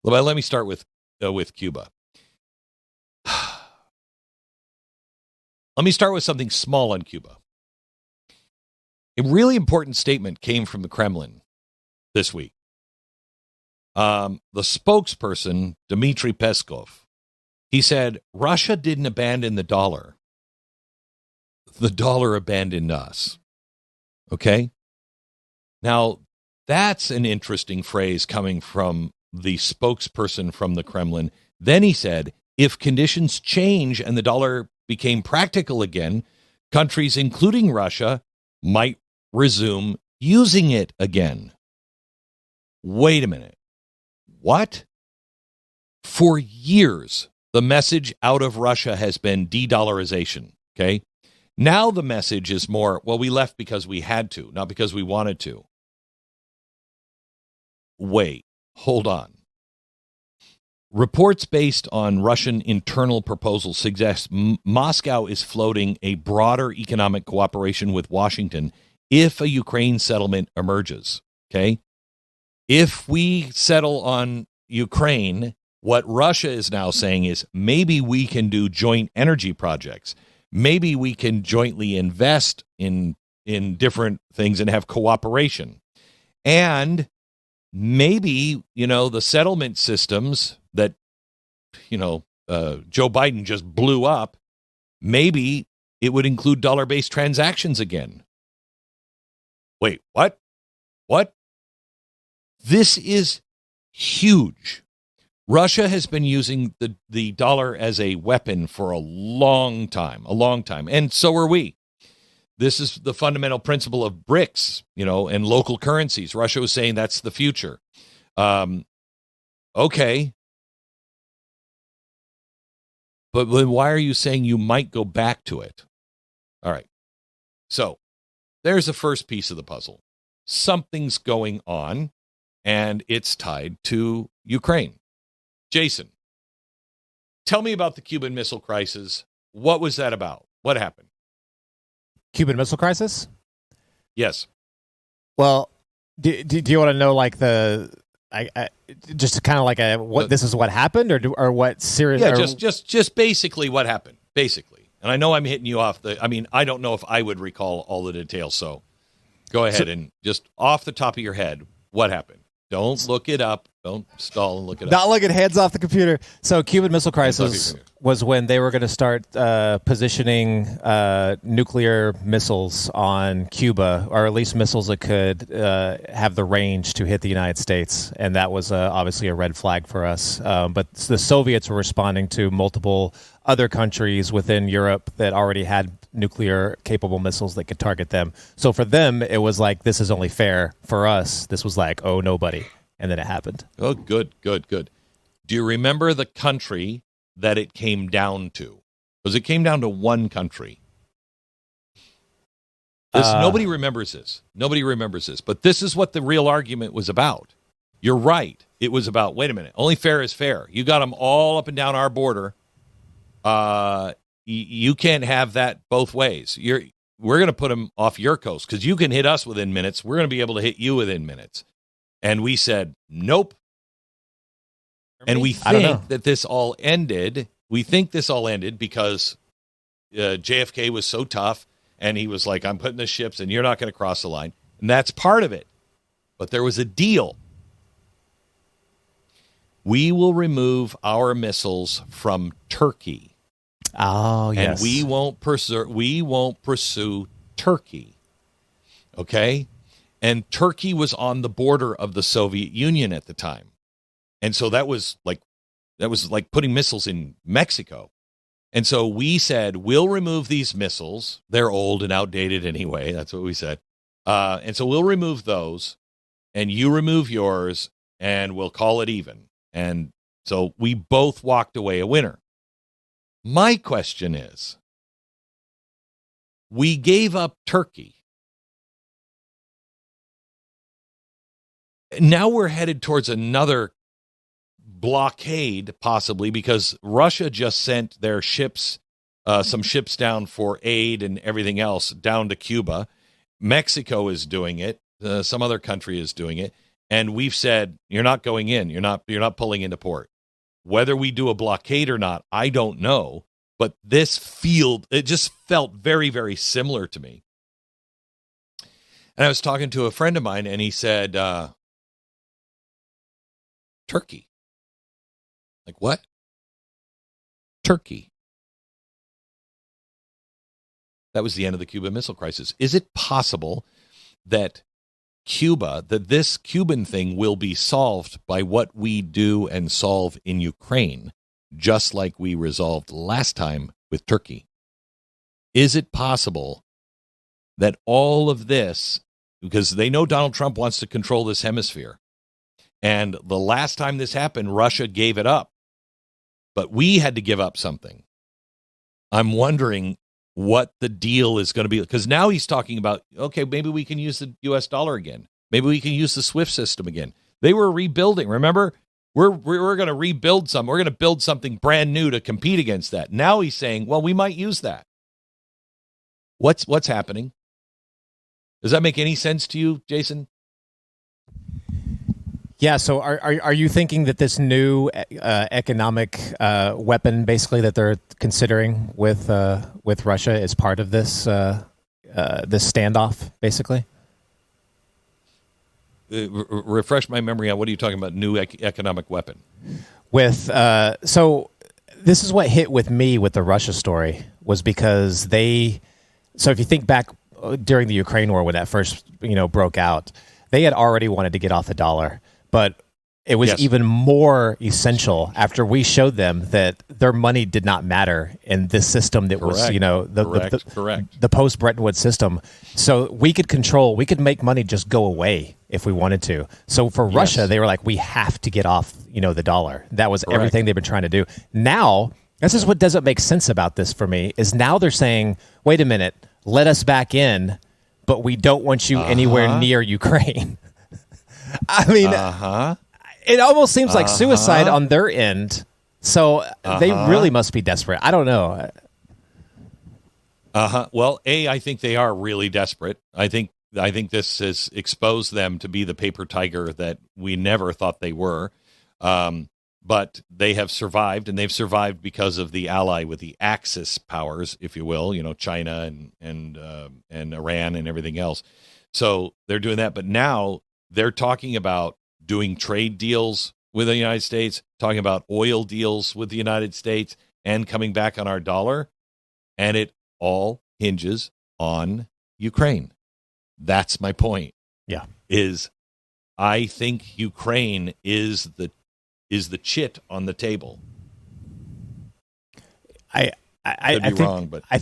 Well, let me start with Cuba. Let me start with something small on Cuba. A really important statement came from the Kremlin this week. The spokesperson, Dmitry Peskov, he said, Russia didn't abandon the dollar. The dollar abandoned us. Okay? Now, that's an interesting phrase coming from the spokesperson from the Kremlin. Then he said, if conditions change and the dollar became practical again, countries, including Russia, might resume using it again. Wait a minute. What? For years, the message out of Russia has been de-dollarization, okay? Now the message is more, well, we left because we had to, not because we wanted to. Wait, hold on. Reports based on Russian internal proposals suggest Moscow is floating a broader economic cooperation with Washington if a Ukraine settlement emerges, okay? If we settle on Ukraine, what Russia is now saying is maybe we can do joint energy projects. Maybe we can jointly invest in different things and have cooperation. And maybe, the settlement systems that, Joe Biden just blew up, maybe it would include dollar-based transactions again. Wait, what? What? This is huge. Russia has been using the dollar as a weapon for a long time, and so are we. This is the fundamental principle of BRICS, and local currencies. Russia was saying that's the future. Okay. But then why are you saying you might go back to it? All right. So there's the first piece of the puzzle. Something's going on, and it's tied to Ukraine. Jason, tell me about the Cuban Missile Crisis. What was that about? What happened? Cuban Missile Crisis? Yes. Well, do you want to know like just kind of like this is what happened or what serious? Yeah, just basically what happened, basically. And I know I'm hitting you off I don't know if I would recall all the details, so go ahead and just off the top of your head, what happened? Don't look it up. Don't stall and look it up. Not looking hands off the computer. So Cuban Missile Crisis was when they were going to start positioning nuclear missiles on Cuba, or at least missiles that could have the range to hit the United States. And that was obviously a red flag for us. But the Soviets were responding to multiple other countries within Europe that already had nuclear-capable missiles that could target them. So for them, it was like, this is only fair. For us, this was like, oh, nobody. And then it happened. Oh, good. Do you remember the country that it came down to? Because it came down to one country. Nobody remembers this. But this is what the real argument was about. You're right. It was about, wait a minute, only fair is fair. You got them all up and down our border. You can't have that both ways. We're going to put them off your coast because you can hit us within minutes. We're going to be able to hit you within minutes. And we said, nope. And we think that this all ended. We think this all ended because JFK was so tough and he was like, I'm putting the ships and you're not going to cross the line. And that's part of it. But there was a deal. We will remove our missiles from Turkey. Oh, yes. And we won't pursue Turkey. Okay? And Turkey was on the border of the Soviet Union at the time. And so that was like putting missiles in Mexico. And so we said, we'll remove these missiles. They're old and outdated anyway. That's what we said. And so we'll remove those and you remove yours and we'll call it even. And so we both walked away a winner. My question is, we gave up Turkey. Now we're headed towards another blockade, possibly, because Russia just sent their ships, some ships down for aid and everything else down to Cuba. Mexico is doing it. Some other country is doing it. And we've said, you're not going in. You're not pulling into port. Whether we do a blockade or not, I don't know. But it just felt very, very similar to me. And I was talking to a friend of mine, and he said, Turkey. Like, what? Turkey. That was the end of the Cuban Missile Crisis. Is it possible that this Cuban thing will be solved by what we do and solve in Ukraine, just like we resolved last time with Turkey? Is it possible that all of this, because they know Donald Trump wants to control this hemisphere, and the last time this happened, Russia gave it up, but we had to give up something. I'm wondering what the deal is going to be, because now he's talking about, okay, maybe we can use the U.S. dollar again. Maybe we can use the SWIFT system again. They were rebuilding. Remember, we're going to rebuild some. We're going to build something brand new to compete against that. Now he's saying, well, we might use that. What's happening? Does that make any sense to you, Jason? Yeah. So are you thinking that this new economic weapon, basically, that they're considering with Russia, is part of this this standoff, basically? Refresh my memory on what are you talking about? New economic weapon. So this is what hit with me with the Russia story, was because so if you think back during the Ukraine war when that first broke out, they had already wanted to get off the dollar. But it was even more essential after we showed them that their money did not matter in this system that was, the post-Bretton Woods system. So we could make money just go away if we wanted to. So for Russia, they were like, we have to get off, the dollar. That was everything they've been trying to do. Now, this is what doesn't make sense about this for me, is now they're saying, wait a minute, let us back in, but we don't want you anywhere near Ukraine. I mean, it almost seems like suicide on their end. So they really must be desperate. I don't know. Well, I think they are really desperate. I think this has exposed them to be the paper tiger that we never thought they were. But they have survived, and they've survived because of the ally with the Axis powers, if you will, China and Iran and everything else. So they're doing that. But now they're talking about doing trade deals with the United States, talking about oil deals with the United States, and coming back on our dollar. And it all hinges on Ukraine. That's my point. Yeah. I think Ukraine is the chit on the table. I could be wrong, but I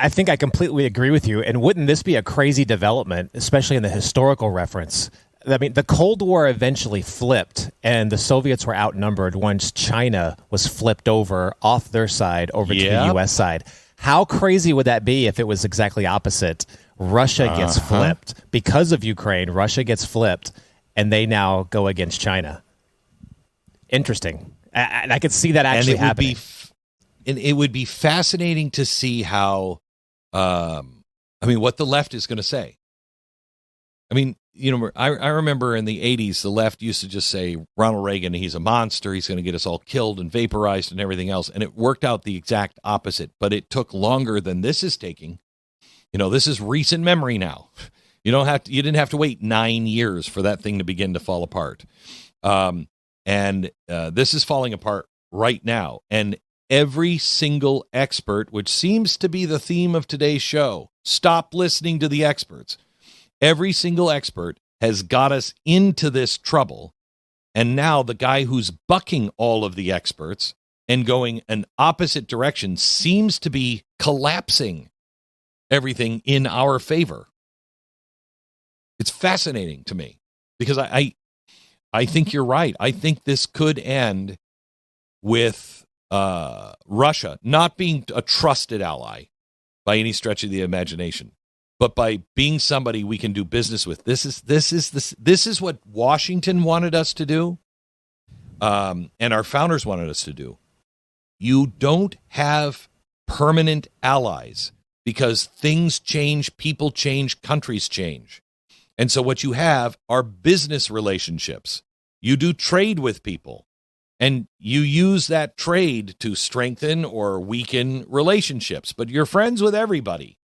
think I completely agree with you. And wouldn't this be a crazy development, especially in the historical reference? I mean, the Cold War eventually flipped, and the Soviets were outnumbered once China was flipped over off their side over to the U.S. side. How crazy would that be if it was exactly opposite? Russia gets flipped because of Ukraine. Russia gets flipped, and they now go against China. Interesting. And I could see that actually happening. It would be fascinating to see how, what the left is going to say. I mean, I remember in the 80s, the left used to just say, Ronald Reagan, he's a monster. He's going to get us all killed and vaporized and everything else. And it worked out the exact opposite. But it took longer than this is taking. This is recent memory now. You didn't have to wait 9 years for that thing to begin to fall apart. And this is falling apart right now. And every single expert, which seems to be the theme of today's show, stop listening to the experts. Every single expert has got us into this trouble. And now the guy who's bucking all of the experts and going an opposite direction seems to be collapsing everything in our favor. It's fascinating to me because I think you're right. I think this could end with Russia not being a trusted ally by any stretch of the imagination, but by being somebody we can do business with. This is what Washington wanted us to do, and our founders wanted us to do. You don't have permanent allies because things change, people change, countries change. And so what you have are business relationships. You do trade with people, and you use that trade to strengthen or weaken relationships. But you're friends with everybody.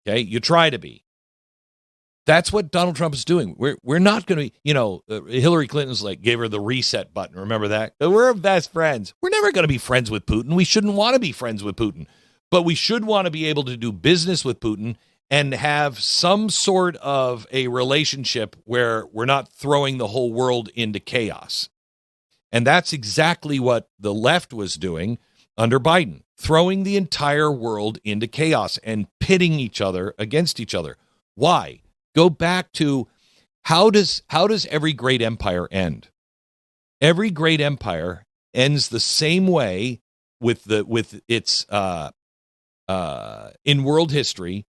Okay, you try to be. That's what Donald Trump is doing. We're not going to, Hillary Clinton's gave her the reset button. Remember that? We're best friends. We're never going to be friends with Putin. We shouldn't want to be friends with Putin. But we should want to be able to do business with Putin and have some sort of a relationship where we're not throwing the whole world into chaos. And that's exactly what the left was doing under Biden, throwing the entire world into chaos and pitting each other against each other. Why? Go back to how does every great empire end? Every great empire ends the same way with its in world history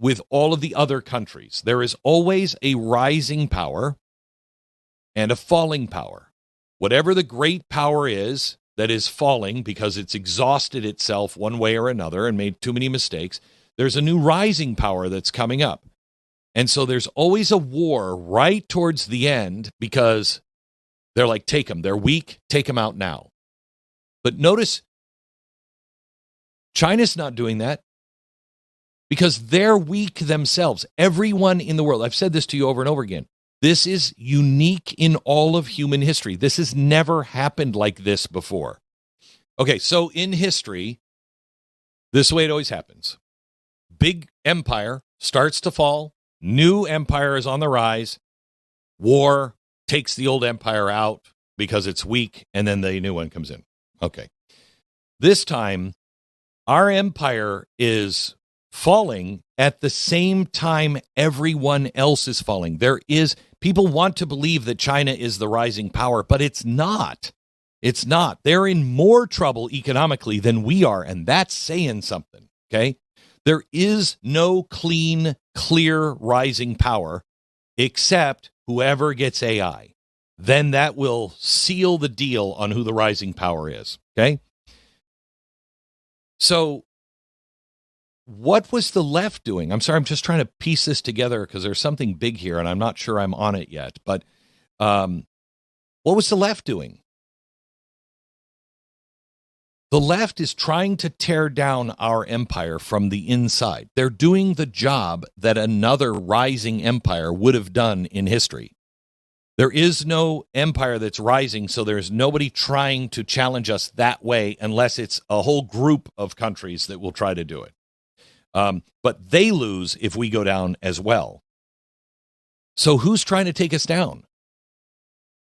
with all of the other countries. There is always a rising power and a falling power. Whatever the great power is that is falling because it's exhausted itself one way or another and made too many mistakes, there's a new rising power that's coming up. And so there's always a war right towards the end because they're like, take them. They're weak. Take them out now. But notice China's not doing that because they're weak themselves. Everyone in the world, I've said this to you over and over again, this is unique in all of human history. This has never happened like this before. Okay, so in history, this is the way it always happens. Big empire starts to fall. New empire is on the rise. War takes the old empire out because it's weak, and then the new one comes in. Okay. This time, our empire is falling at the same time everyone else is falling. People want to believe that China is the rising power, but it's not. It's not. They're in more trouble economically than we are, and that's saying something, okay? There is no clean, clear rising power except whoever gets AI. Then that will seal the deal on who the rising power is, okay? So what was the left doing? I'm sorry, I'm just trying to piece this together because there's something big here, and I'm not sure I'm on it yet. But what was the left doing? The left is trying to tear down our empire from the inside. They're doing the job that another rising empire would have done in history. There is no empire that's rising, so there's nobody trying to challenge us that way unless it's a whole group of countries that will try to do it. But they lose if we go down as well. So who's trying to take us down?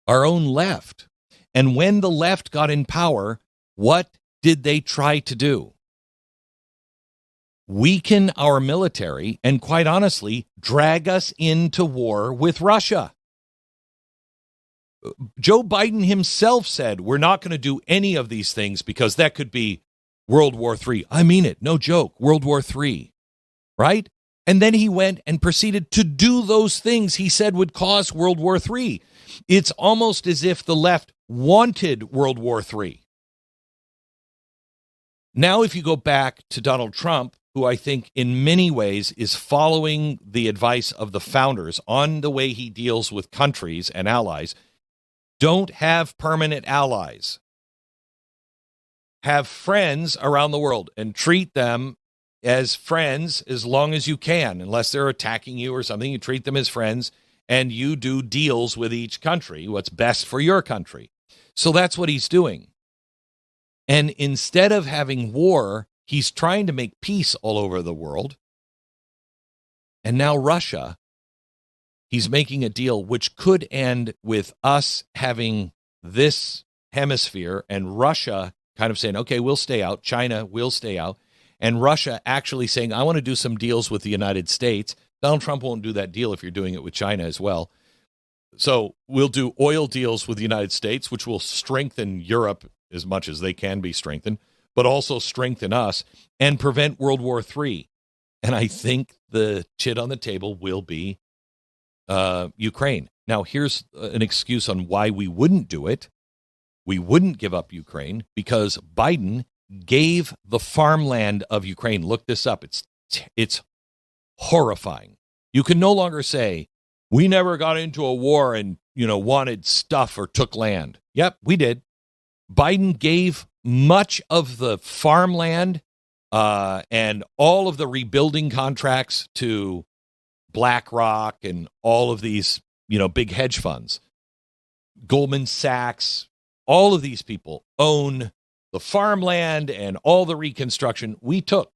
Our own left. And when the left got in power, what did they try to do? Weaken our military and, quite honestly, drag us into war with Russia. Joe Biden himself said, we're not going to do any of these things because that could be World War III. I mean it, no joke, World War III, right? And then he went and proceeded to do those things he said would cause World War III. It's almost as if the left wanted World War III. Now, if you go back to Donald Trump, who I think in many ways is following the advice of the founders on the way he deals with countries and allies, don't have permanent allies. Have friends around the world and treat them as friends as long as you can. Unless they're attacking you or something, you treat them as friends and you do deals with each country, what's best for your country. So that's what he's doing. And instead of having war, he's trying to make peace all over the world. And now Russia, he's making a deal which could end with us having this hemisphere and Russia kind of saying, okay, we'll stay out. China will stay out. And Russia actually saying, I want to do some deals with the United States. Donald Trump won't do that deal if you're doing it with China as well. So we'll do oil deals with the United States, which will strengthen Europe as much as they can be strengthened, but also strengthen us and prevent World War III. And I think the chit on the table will be Ukraine. Now, here's an excuse on why we wouldn't do it. We wouldn't give up Ukraine because Biden gave the farmland of Ukraine. Look this up. It's horrifying. You can no longer say, we never got into a war and, wanted stuff or took land. Yep, we did. Biden gave much of the farmland and all of the rebuilding contracts to BlackRock and all of these, big hedge funds. Goldman Sachs, all of these people own the farmland and all the reconstruction. We took.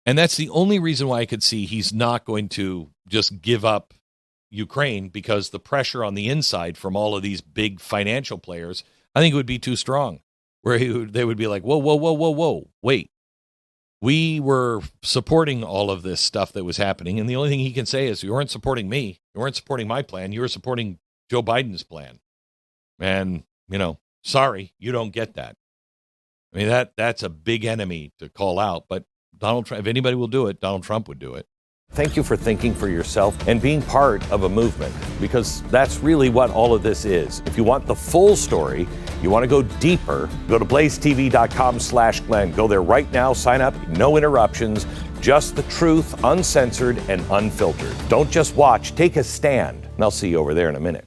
And that's the only reason why I could see he's not going to just give up Ukraine, because the pressure on the inside from all of these big financial players, I think it would be too strong, where they would be like, whoa, wait. We were supporting all of this stuff that was happening, and the only thing he can say is, you weren't supporting me. You weren't supporting my plan. You were supporting Joe Biden's plan. And, sorry, you don't get that. I mean, that's a big enemy to call out, but Donald Trump, if anybody will do it, Donald Trump would do it. Thank you for thinking for yourself and being part of a movement, because that's really what all of this is. If you want the full story, you want to go deeper, go to blazetv.com/Glenn. Go there right now, sign up, no interruptions, just the truth, uncensored and unfiltered. Don't just watch, take a stand. And I'll see you over there in a minute.